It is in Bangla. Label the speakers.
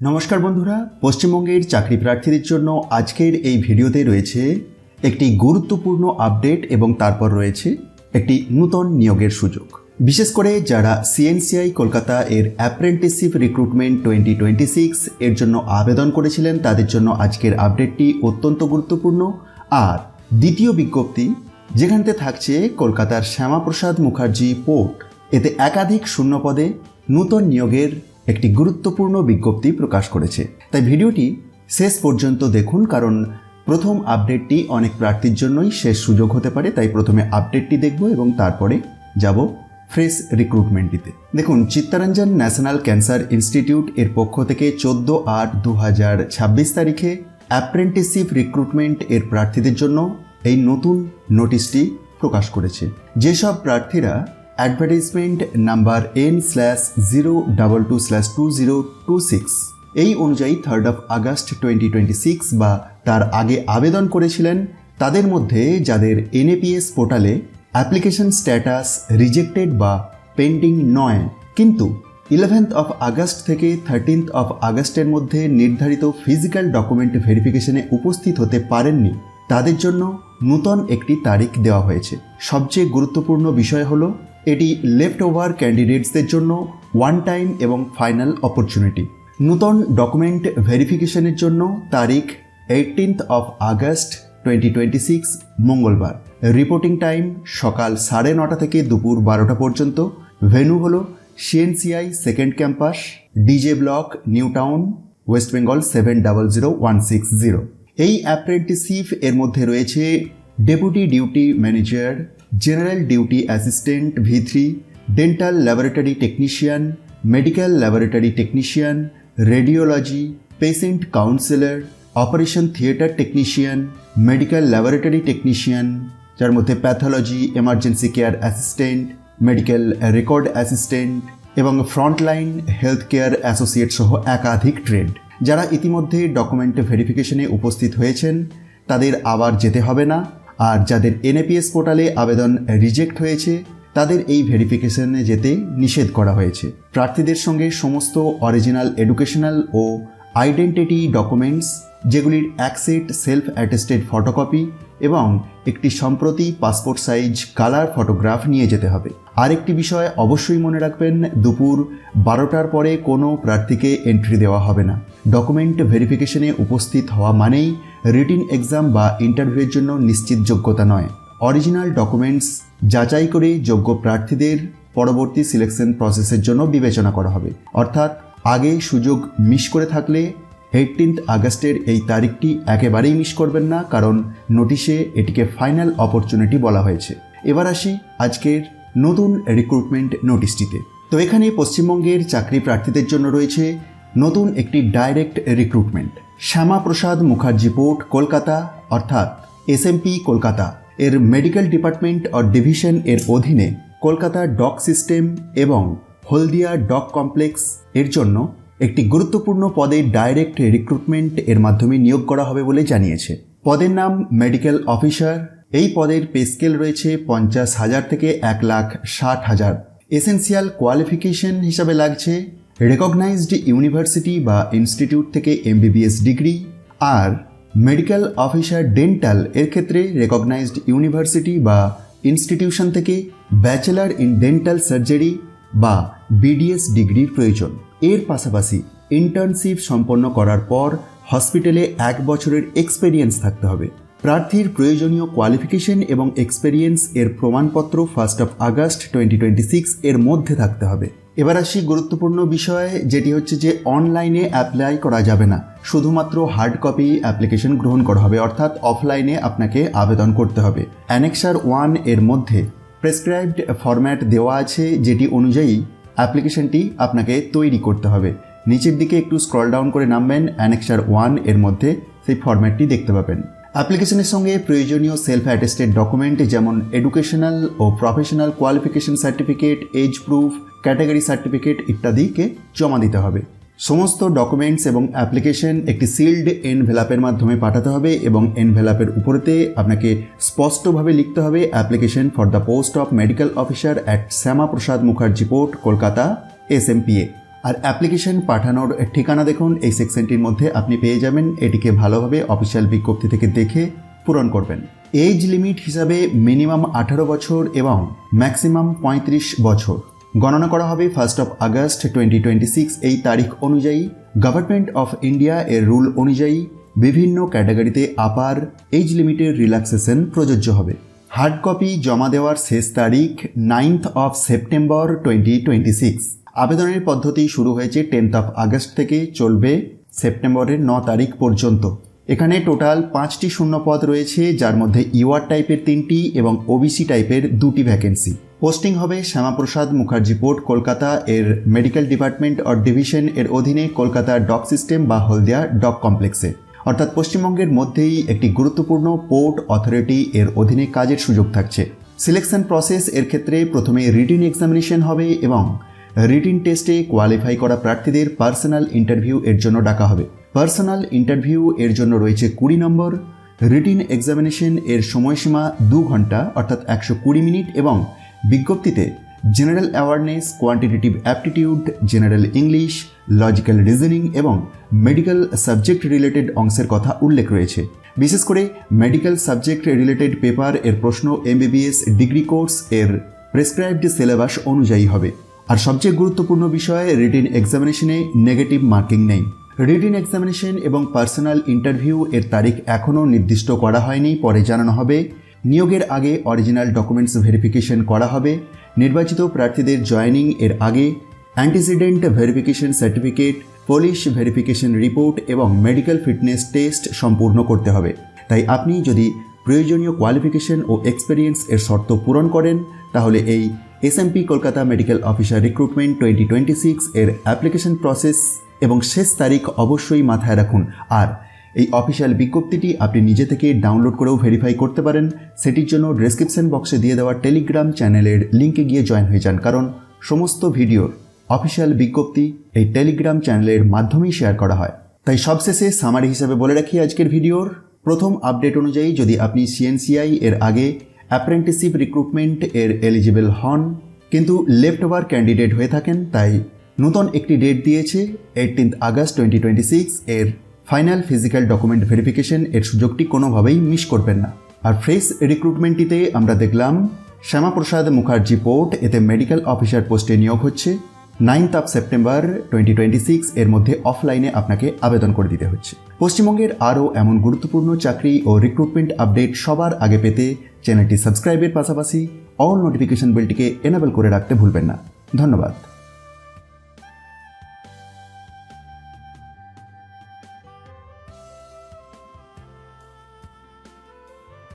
Speaker 1: নমস্কার বন্ধুরা, পশ্চিমবঙ্গের চাকরি প্রার্থীদের জন্য আজকের এই ভিডিওতে রয়েছে একটি গুরুত্বপূর্ণ আপডেট এবং তারপর রয়েছে একটি নূতন নিয়োগের সুযোগ। বিশেষ করে যারা সিএনসিআই কলকাতা এর অ্যাপ্রেন্টিসশিপ রিক্রুটমেন্ট 2026 এর জন্য আবেদন করেছিলেন তাদের জন্য আজকের আপডেটটি অত্যন্ত গুরুত্বপূর্ণ। আর দ্বিতীয় বিজ্ঞপ্তি যেখানতে থাকছে কলকাতার শ্যামাপ্রসাদ মুখার্জি পোর্ট, এতে একাধিক শূন্য পদে নূতন নিয়োগের একটি গুরুত্বপূর্ণ বিজ্ঞপ্তি প্রকাশ করেছে। তাই ভিডিওটি শেষ পর্যন্ত দেখুন, কারণ প্রথম আপডেটটি অনেক প্রার্থীর জন্যই শেষ সুযোগ হতে পারে। তাই প্রথমে আপডেটটি দেখব এবং তারপরে যাব ফ্রেশ রিক্রুটমেন্টটিতে। দেখুন, চিত্তরঞ্জন ন্যাশনাল ক্যান্সার ইনস্টিটিউট এর পক্ষ থেকে 14/8/2026 তারিখে অ্যাপ্রেন্টিসশিপ রিক্রুটমেন্ট এর প্রার্থীদের জন্য এই নতুন নোটিশটি প্রকাশ করেছে। যেসব প্রার্থীরা অ্যাডভার্টাইজমেন্ট নাম্বার N/022/2026 এই অনুযায়ী 3 আগস্ট 2026 বা তার আগে আবেদন করেছিলেন, তাদের মধ্যে যাদের NAPS পোর্টালে অ্যাপ্লিকেশন স্ট্যাটাস রিজেক্টেড বা পেন্ডিং নয়, কিন্তু 11 আগস্ট থেকে 13 আগস্টের মধ্যে নির্ধারিত ফিজিক্যাল ডকুমেন্ট ভেরিফিকেশনে উপস্থিত হতে পারেননি, তাদের জন্য নূতন একটি তারিখ দেওয়া হয়েছে। সবচেয়ে গুরুত্বপূর্ণ বিষয় হলো এটি লেফট ওভার ক্যান্ডিডেটসদের জন্য ওয়ান টাইম এবং ফাইনাল অপরচুনিটি। নূতন ডকুমেন্ট ভেরিফিকেশনের জন্য তারিখ 18 আগস্ট 2026 মঙ্গলবার। রিপোর্টিং টাইম সকাল 9:30 থেকে দুপুর 12টা পর্যন্ত। ভেন্যু হলো CNCI second campus, DJ block, new town, West Bengal 700160। এই অ্যাপ্রেন্টিসশিপ এর মধ্যে রয়েছে deputy duty manager, general duty assistant V3, dental laboratory technician, medical laboratory technician, radiology, patient councillor, operation theatre technician, medical laboratory technician, যার মধ্যে pathology, emergency care assistant, medical record assistant এবং ফ্রন্টলাইন হেলথ কেয়ার অ্যাসোসিয়েট সহ একাধিক ট্রেড। যারা ইতিমধ্যে ডকুমেন্ট ভেরিফিকেশনে উপস্থিত হয়েছেন তাদের আবার যেতে হবে না, আর যাদের NAPS পোর্টালে আবেদন রিজেক্ট হয়েছে তাদের এই ভেরিফিকেশনে যেতে নিষেধ করা হয়েছে। প্রার্থীদের সঙ্গে সমস্ত অরিজিনাল এডুকেশনাল ও আইডেন্টিটি ডকুমেন্টস, যেগুলির এক সেট সেলফ অ্যাটেস্টেড ফটোকপি এবং একটি সম্প্রতি পাসপোর্ট সাইজ কালার ফটোগ্রাফ নিয়ে যেতে হবে। আরেকটি বিষয় অবশ্যই মনে রাখবেন, দুপুর 12টার পরে কোনো প্রার্থীকে এন্ট্রি দেওয়া হবে না। ডকুমেন্ট ভেরিফিকেশনে উপস্থিত হওয়া মানেই রিটিন এক্সাম বা ইন্টারভিউয়ের জন্য নিশ্চিত যোগ্যতা নয়। অরিজিনাল ডকুমেন্টস যাচাই করে যোগ্য প্রার্থীদের পরবর্তী সিলেকশন প্রসেসের জন্য বিবেচনা করা হবে। অর্থাৎ আগে সুযোগ মিস করে থাকলে 18 আগস্টের এই তারিখটি একেবারেই মিস করবেন না, কারণ নোটিশে এটিকে ফাইনাল অপরচুনিটি বলা হয়েছে। এবার আসি আজকের নতুন রিক্রুটমেন্ট নোটিশটিতে। তো এখানে পশ্চিমবঙ্গের চাকরি প্রার্থীদের জন্য রয়েছে নতুন একটি direct recruitment. Shyamaprasad Mukherjee port Kolkata অর্থাৎ SMP কলকাতা এর মেডিকেল ডিপার্টমেন্ট অর ডিভিশন এর অধীনে কলকাতা ডক সিস্টেম এবং হলদিয়া ডক কমপ্লেক্স এর জন্য একটি গুরুত্বপূর্ণ পদে ডাইরেক্ট রিক্রুটমেন্ট এর মাধ্যমে নিয়োগ করা হবে বলে জানিয়েছে। পদের নাম মেডিকেল অফিসার। এই পদের পে স্কেল রয়েছে 50,000 থেকে 1,60,000। এসেনশিয়াল কোয়ালিফিকেশন হিসাবে লাগছে রেকগনাইজড ইউনিভার্সিটি বা ইনস্টিটিউট থেকে MBBS ডিগ্রি, আর মেডিকেল অফিসার ডেন্টাল এর ক্ষেত্রে রেকগনাইজড ইউনিভার্সিটি বা ইনস্টিটিউশন থেকে ব্যাচেলার ইন ডেন্টাল সার্জারি বা BDS ডিগ্রির প্রয়োজন। এর পাশাপাশি ইন্টার্নশিপ সম্পন্ন করার পর হসপিটালে 1 বছরের এক্সপেরিয়েন্স থাকতে হবে। প্রার্থীর প্রয়োজনীয় কোয়ালিফিকেশন এবং এক্সপেরিয়েন্স এর প্রমাণপত্র 1 আগস্ট 2026 এর মধ্যে থাকতে হবে। এবার আসি গুরুত্বপূর্ণ বিষয়, যেটি হচ্ছে যে অনলাইনে অ্যাপ্লাই করা যাবে না, শুধুমাত্র হার্ড কপি অ্যাপ্লিকেশন গ্রহণ করা হবে, অর্থাৎ অফলাইনে আপনাকে আবেদন করতে হবে। অ্যানেক্সার 1 এর মধ্যে প্রেসক্রাইবড ফরম্যাট দেওয়া আছে, যেটি অনুযায়ী অ্যাপ্লিকেশনটি আপনাকে তৈরি করতে হবে। নিচের দিকে একটু স্ক্রল ডাউন করে নামবেন, অ্যানেক্সার 1 এর মধ্যে সেই ফরম্যাটটি দেখতে পাবেন। অ্যাপ্লিকেশনের সঙ্গে প্রয়োজনীয় সেলফ অ্যাটেস্টেড ডকুমেন্ট যেমন এডুকেশনাল ও professional qualification certificate, age proof, category certificate ইত্যাদিকে জমা দিতে হবে। সমস্ত ডকুমেন্টস এবং অ্যাপ্লিকেশন একটি সিল্ড এনভেলাপের মাধ্যমে পাঠাতে হবে এবং এনভেলাপের উপরেতে আপনাকে স্পষ্টভাবে লিখতে হবে application for the post of medical officer at Shyamaprasad Mukherjee port Kolkata SMPA। আর অ্যাপ্লিকেশন পাঠানোর ঠিকানা দেখুন এই সেকশনটির মধ্যে আপনি পেয়ে যাবেন। এটিকে ভালোভাবে অফিসিয়াল বিজ্ঞপ্তি থেকে দেখে পূরণ করবেন। এজ লিমিট হিসাবে মিনিমাম 18 বছর এবং ম্যাক্সিমাম 35 বছর গণনা করা হবে 1 আগস্ট 2026 এই তারিখ অনুযায়ী। গভর্নমেন্ট অফ ইন্ডিয়া এর রুল অনুযায়ী বিভিন্ন ক্যাটাগরিতে আপার এজ লিমিটের রিল্যাক্সেশন প্রযোজ্য হবে। হার্ড কপি জমা দেওয়ার শেষ তারিখ 9 সেপ্টেম্বর 2026। আবেদনের পদ্ধতি শুরু হয়েছে 10 আগস্ট থেকে, চলবে সেপ্টেম্বরের 9 তারিখ পর্যন্ত। এখানে টোটাল 5টি শূন্যপদ রয়েছে, যার মধ্যে ইউআর টাইপের 3টি এবং ওবিসি টাইপের 2টি ভ্যাকেন্সি। পোস্টিং হবে শ্যামাপ্রসাদ মুখার্জি পোর্ট কলকাতা এর মেডিকেল ডিপার্টমেন্ট অর ডিভিশন এর অধীনে কলকাতা ডক সিস্টেম বা হলদিয়া ডক কমপ্লেক্সে, অর্থাৎ পশ্চিমবঙ্গের মধ্যেই একটি গুরুত্বপূর্ণ পোর্ট অথরিটি এর অধীনে কাজের সুযোগ থাকছে। সিলেকশন প্রসেস এর ক্ষেত্রে প্রথমে রিটিন এক্সামিনেশন হবে এবং রিটিন টেস্টে কোয়ালিফাই করা প্রার্থীদের পার্সোনাল ইন্টারভিউ এর জন্য ডাকা হবে। পার্সোনাল ইন্টারভিউ এর জন্য রয়েছে 20 নম্বর। রিটিন এক্সামিনেশন এর সময়সীমা 2 ঘন্টা অর্থাৎ 120 মিনিট এবং বিজ্ঞপ্তিতে general awareness, quantitative aptitude, general English, logical reasoning এবং মেডিকেল সাবজেক্ট রিলেটেড অংশের কথা উল্লেখ রয়েছে। বিশেষ করে মেডিকেল সাবজেক্ট রিলেটেড পেপার এর প্রশ্ন এমবিবিএস ডিগ্রি কোর্স এর প্রেসক্রাইবড সিলেবাস অনুযায়ী হবে। আর সবচেয়ে গুরুত্বপূর্ণ বিষয়, রিটিন এক্সামিনেশনে নেগেটিভ মার্কিং নেই। রিটিন এক্সামিনেশন এবং পার্সোনাল ইন্টারভিউ এর তারিখ এখনও নির্দিষ্ট করা হয়নি, পরে জানানো হবে। নিয়োগের আগে অরিজিনাল ডকুমেন্টস ভেরিফিকেশন করা হবে। নির্বাচিত প্রার্থীদের জয়েনিং এর আগে antecedent verification certificate, police verification report এবং মেডিকেল ফিটনেস টেস্ট সম্পূর্ণ করতে হবে। তাই আপনি যদি প্রয়োজনীয় কোয়ালিফিকেশন ও এক্সপেরিয়েন্স এর শর্ত পূরণ করেন, তাহলে এই SMP Kolkata medical officer recruitment 2026 এর অ্যাপ্লিকেশন প্রসেস এবং শেষ তারিখ অবশ্যই মাথায় রাখুন। আর এই অফিসিয়াল বিজ্ঞপ্তিটি আপনি নিজে থেকে ডাউনলোড করেও ভেরিফাই করতে পারেন। সেটির জন্য ডেসক্রিপশন বক্সে দিয়ে দেওয়া টেলিগ্রাম চ্যানেলের লিঙ্কে গিয়ে জয়েন হয়ে যান, কারণ সমস্ত ভিডিওর অফিসিয়াল বিজ্ঞপ্তি এই টেলিগ্রাম চ্যানেলের মাধ্যমেই শেয়ার করা হয়। তাই সবশেষে সামারি হিসাবে বলে রাখি আজকের ভিডিওর প্রথম আপডেট অনুযায়ী, যদি আপনি সিএনসিআই এর আগে অ্যাপ্রেন্টিসশিপ রিক্রুটমেন্ট এর এলিজিবল হন কিন্তু লেফট ওভার ক্যান্ডিডেট হয়ে থাকেন, তাই নতুন একটি ডেট দিয়েছে 18 আগস্ট 2026 এর ফাইনাল ফিজিক্যাল ডকুমেন্ট ভেরিফিকেশন এর সুযোগটি কোনোভাবেই মিস করবেন না। আর ফ্রেশ রিক্রুটমেন্টটিতে আমরা দেখলাম শ্যামাপ্রসাদ মুখার্জি পোর্ট, এতে মেডিকেল অফিসার পোস্টে নিয়োগ হচ্ছে। 9 সেপ্টেম্বর 2026 এর মধ্যে অফলাইনে আপনাকে আবেদন করে দিতে হচ্ছে। পশ্চিমবঙ্গের আরও এমন গুরুত্বপূর্ণ চাকরি ও রিক্রুটমেন্ট আপডেট সবার আগে পেতে চ্যানেলটি সাবস্ক্রাইবের পাশাপাশি অল নোটিফিকেশন বেলটিকে এনেবল করে রাখতে ভুলবেন না। ধন্যবাদ।